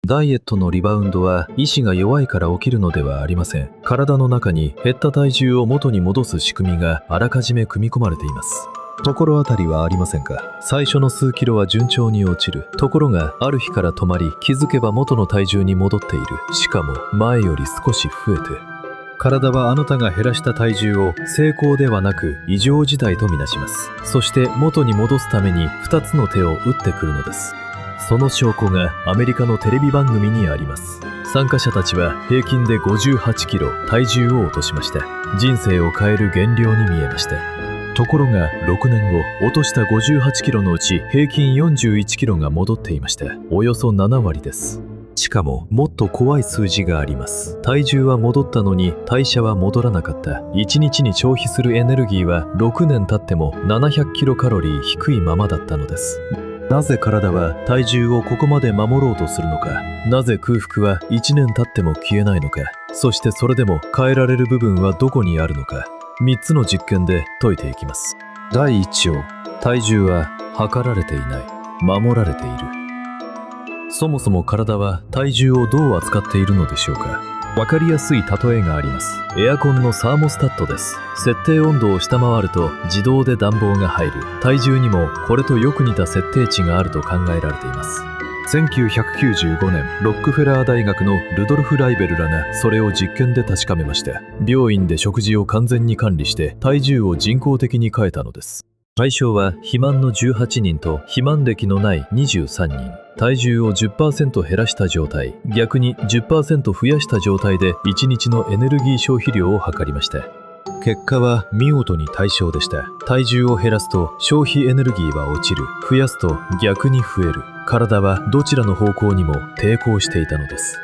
ダイエットのリバウンドは意志が弱いから起きるのではありません。体の中に減った体重を元に戻す仕組みがあらかじめ組み込まれています。心当たりはありませんか？最初の数キロは順調に落ちる。ところがある日から止まり、気づけば元の体重に戻っている。しかも前より少し増えて。体はあなたが減らした体重を成功ではなく異常事態とみなします。そして元に戻すために2つの手を打ってくるのです。その証拠がアメリカのテレビ番組にあります。参加者たちは平均で58キロ体重を落としました。人生を変える減量に見えました。ところが6年後、落とした58キロのうち平均41キロが戻っていました。およそ7割です。しかももっと怖い数字があります。体重は戻ったのに代謝は戻らなかった。1日に消費するエネルギーは6年経っても700キロカロリー低いままだったのです。なぜ体は体重をここまで守ろうとするのか。なぜ空腹は1年経っても消えないのか。そしてそれでも変えられる部分はどこにあるのか。3つの実験で解いていきます。第1章、体重は測られていない、守られている。そもそも体は体重をどう扱っているのでしょうか。わかりやすい例えがあります。エアコンのサーモスタットです。設定温度を下回ると自動で暖房が入る。体重にもこれとよく似た設定値があると考えられています。1995年、ロックフェラー大学のルドルフ・ライベルらがそれを実験で確かめました。病院で食事を完全に管理して体重を人工的に変えたのです。対象は肥満の18人と肥満歴のない23人。体重を 10% 減らした状態、逆に 10% 増やした状態で1日のエネルギー消費量を測りました。結果は見事に対称でした。体重を減らすと消費エネルギーは落ちる。増やすと逆に増える。体はどちらの方向にも抵抗していたのです。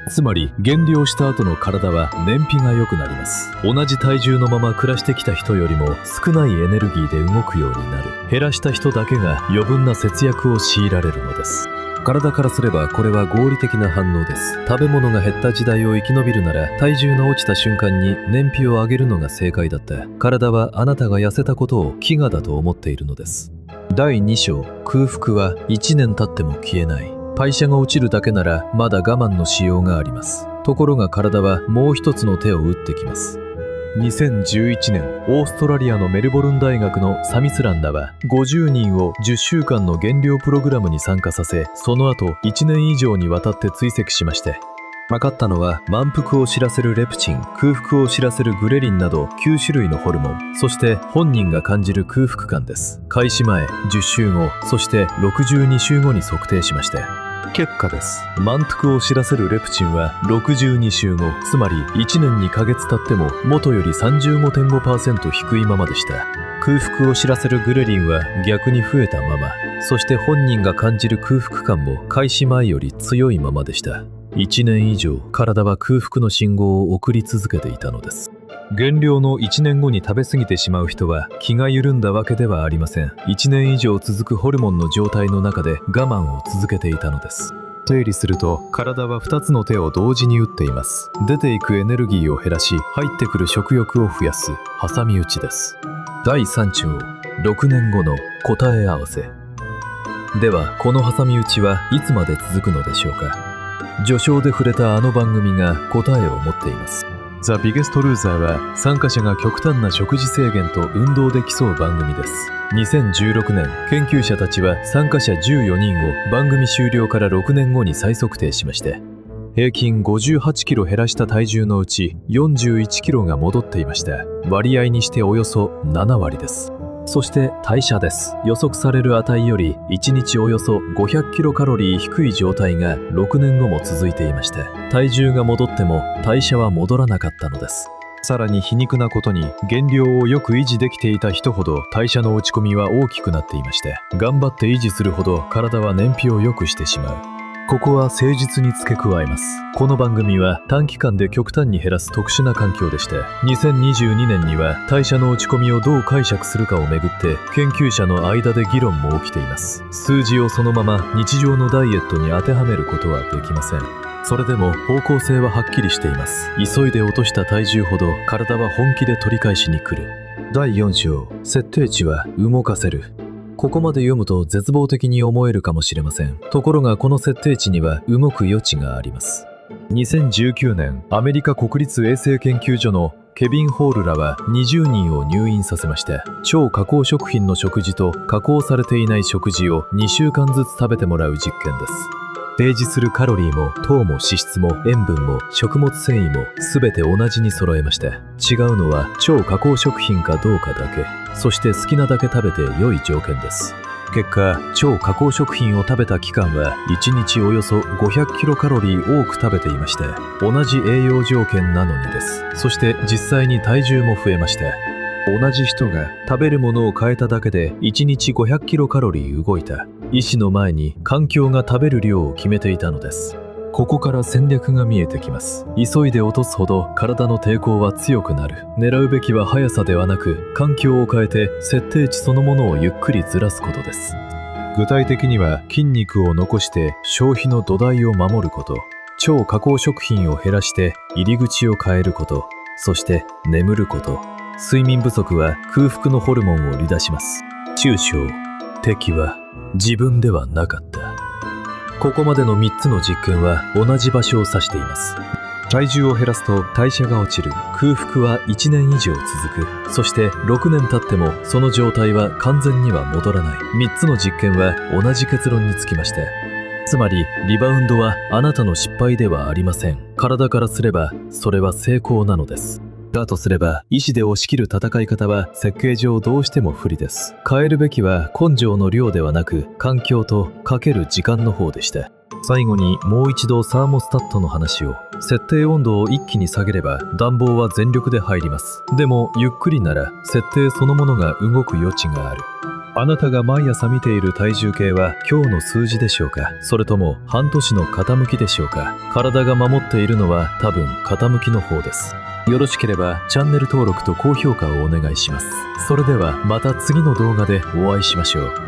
つまり減量した後の体は燃費が良くなります。同じ体重のまま暮らしてきた人よりも少ないエネルギーで動くようになる。減らした人だけが余分な節約を強いられるのです。体からすればこれは合理的な反応です。食べ物が減った時代を生き延びるなら体重が落ちた瞬間に燃費を上げるのが正解だった。体はあなたが痩せたことを飢餓だと思っているのです。第2章、空腹は1年経っても消えない。代謝が落ちるだけならまだ我慢のしようがあります。ところが体はもう一つの手を打ってきます。2011年、オーストラリアのメルボルン大学のサミスランらは50人を10週間の減量プログラムに参加させ、その後1年以上にわたって追跡しました。分かったのは満腹を知らせるレプチン、空腹を知らせるグレリンなど9種類のホルモン、そして本人が感じる空腹感です。開始前、10週後、そして62週後に測定しました。結果です。満腹を知らせるレプチンは62週後、つまり1年2ヶ月経っても元より 35.5% 低いままでした。空腹を知らせるグレリンは逆に増えたまま、そして本人が感じる空腹感も開始前より強いままでした。1年以上、体は空腹の信号を送り続けていたのです。減量の1年後に食べ過ぎてしまう人は気が緩んだわけではありません。1年以上続くホルモンの状態の中で我慢を続けていたのです。整理すると、体は2つの手を同時に打っています。出ていくエネルギーを減らし、入ってくる食欲を増やす挟み撃ちです。第3章、6年後の答え合わせ。では、この挟み撃ちはいつまで続くのでしょうか。序章で触れたあの番組が答えを持っています。ザ・ビゲスト・ルーザーは参加者が極端な食事制限と運動で競う番組です。2016年、研究者たちは参加者14人を番組終了から6年後に再測定しました。平均58キロ減らした体重のうち41キロが戻っていました。割合にしておよそ7割です。そして代謝です。予測される値より1日およそ500キロカロリー低い状態が6年後も続いていました。体重が戻っても代謝は戻らなかったのです。さらに皮肉なことに、減量をよく維持できていた人ほど代謝の落ち込みは大きくなっていました。頑張って維持するほど体は燃費を良くしてしまう。ここは誠実に付け加えます。この番組は短期間で極端に減らす特殊な環境でした。2022年には代謝の落ち込みをどう解釈するかをめぐって研究者の間で議論も起きています。数字をそのまま日常のダイエットに当てはめることはできません。それでも方向性ははっきりしています。急いで落とした体重ほど体は本気で取り返しに来る。第4章、設定値は動かせる。ここまで読むと絶望的に思えるかもしれません。ところがこの設定値には動く余地があります。2019年、アメリカ国立衛生研究所のケビン・ホールらは20人を入院させまして、超加工食品の食事と加工されていない食事を2週間ずつ食べてもらう実験です。提示するカロリーも糖も脂質も塩分も食物繊維も全て同じに揃えまして、違うのは超加工食品かどうかだけ、そして好きなだけ食べて良い条件です。結果、超加工食品を食べた期間は1日およそ500キロカロリー多く食べていまして、同じ栄養条件なのにです。そして実際に体重も増えまして、同じ人が食べるものを変えただけで1日500キロカロリー動いた。医師の前に環境が食べる量を決めていたのです。ここから戦略が見えてきます。急いで落とすほど体の抵抗は強くなる。狙うべきは速さではなく、環境を変えて設定値そのものをゆっくりずらすことです。具体的には筋肉を残して消費の土台を守ること、超加工食品を減らして入り口を変えること、そして眠ること。睡眠不足は空腹のホルモンを離脱します。中小、敵は自分ではなかった。ここまでの3つの実験は同じ場所を指しています。体重を減らすと代謝が落ちる。空腹は1年以上続く。そして6年経ってもその状態は完全には戻らない。3つの実験は同じ結論につきました。つまりリバウンドはあなたの失敗ではありません。体からすればそれは成功なのです。だとすれば、意志で押し切る戦い方は設計上どうしても不利です。変えるべきは根性の量ではなく、環境とかける時間の方でした。最後にもう一度サーモスタットの話を。設定温度を一気に下げれば暖房は全力で入ります。でもゆっくりなら設定そのものが動く余地がある。あなたが毎朝見ている体重計は今日の数字でしょうか、それとも半年の傾きでしょうか。体が守っているのは多分傾きの方です。よろしければチャンネル登録と高評価をお願いします。それではまた次の動画でお会いしましょう。